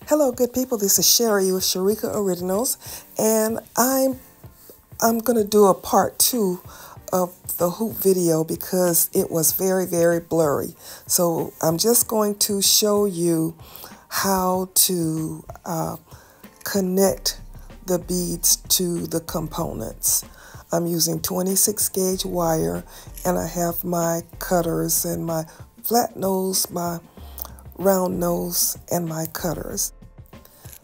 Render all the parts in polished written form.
Hello, good people. This is Sherry with Sharika Originals, and I'm going to do a part 2 of the hoop video because it was very blurry. So I'm just going to show you how to connect the beads to the components. I'm using 26 gauge wire, and I have my cutters and my flat nose, my round nose, and my cutters.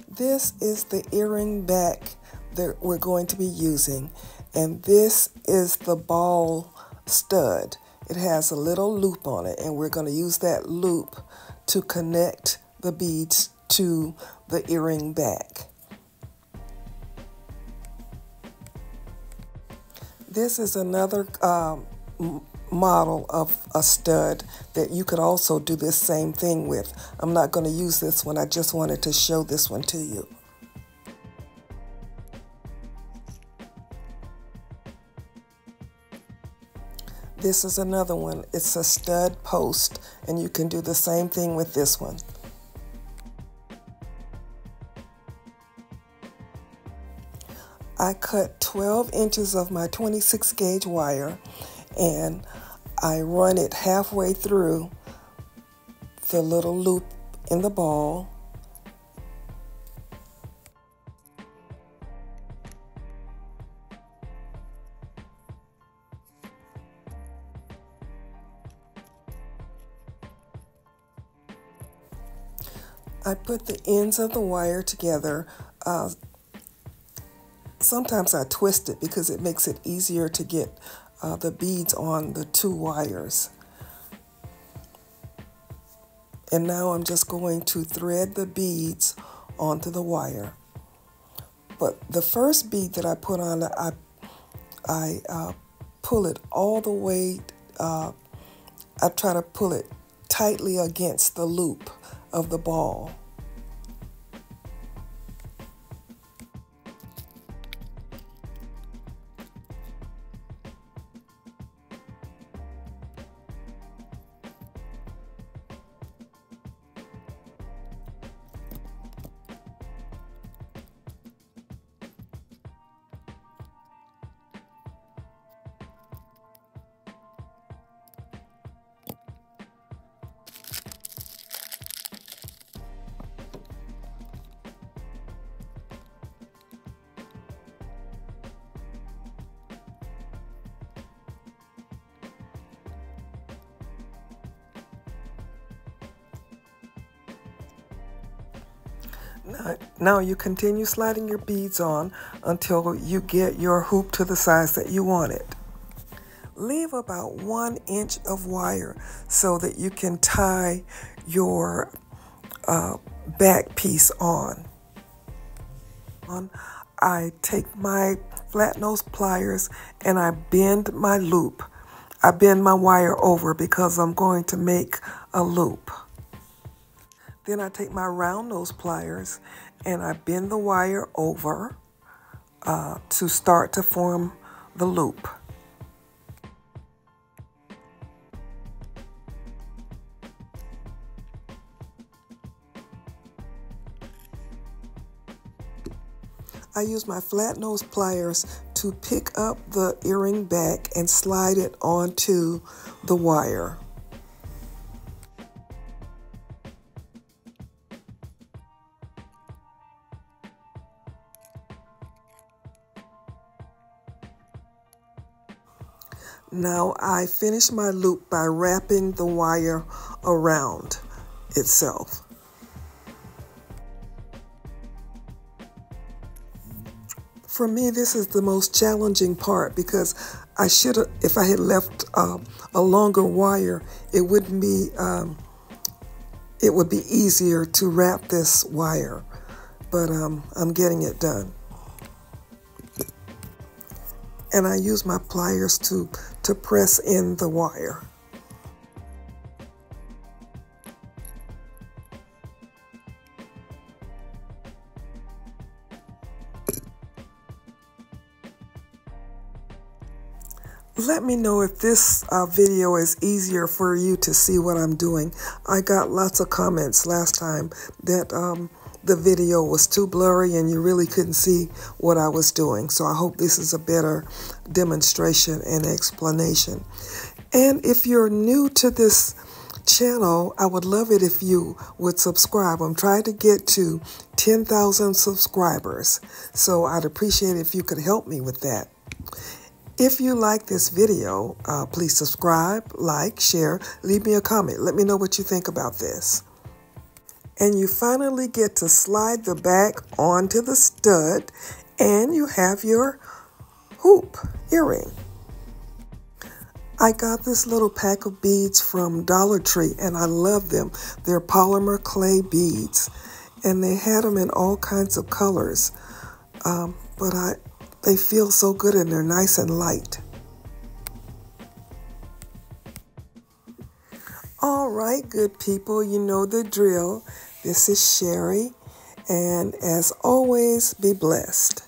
This is the earring back that we're going to be using, and this is the ball stud. It has a little loop on it, and we're going to use that loop to connect the beads to the earring back. This is another model of a stud that you could also do this same thing with. I'm not going to use this one. I just wanted to show this one to you. This is another one. It's a stud post, and you can do the same thing with this one. I cut 12 inches of my 26 gauge wire, and I run it halfway through the little loop in the ball. I put the ends of the wire together. Sometimes I twist it because it makes it easier to get the beads on the two wires. And now I'm just going to thread the beads onto the wire. But the first bead that I put on, I pull it all the way, I try to pull it tightly against the loop of the ball. Now you continue sliding your beads on until you get your hoop to the size that you want it. Leave about 1 inch of wire so that you can tie your back piece on. I take my flat nose pliers and I bend my loop. I bend my wire over because I'm going to make a loop. Then I take my round nose pliers and I bend the wire over to start to form the loop. I use my flat nose pliers to pick up the earring back and slide it onto the wire. Now I finish my loop by wrapping the wire around itself. For me, this is the most challenging part because I should have, if I had left a longer wire, it would be easier to wrap this wire, but I'm getting it done. And I use my pliers to press in the wire. Let me know if this video is easier for you to see what I'm doing. I got lots of comments last time that the video was too blurry and you really couldn't see what I was doing. So I hope this is a better demonstration and explanation. And if you're new to this channel, I would love it if you would subscribe. I'm trying to get to 10,000 subscribers. So I'd appreciate it if you could help me with that. If you like this video, please subscribe, like, share, leave me a comment. Let me know what you think about this. And you finally get to slide the back onto the stud and you have your hoop earring. I got this little pack of beads from Dollar Tree and I love them. They're polymer clay beads and they had them in all kinds of colors. They feel so good and they're nice and light. All right, good people, you know the drill. This is Sherry, and as always, be blessed.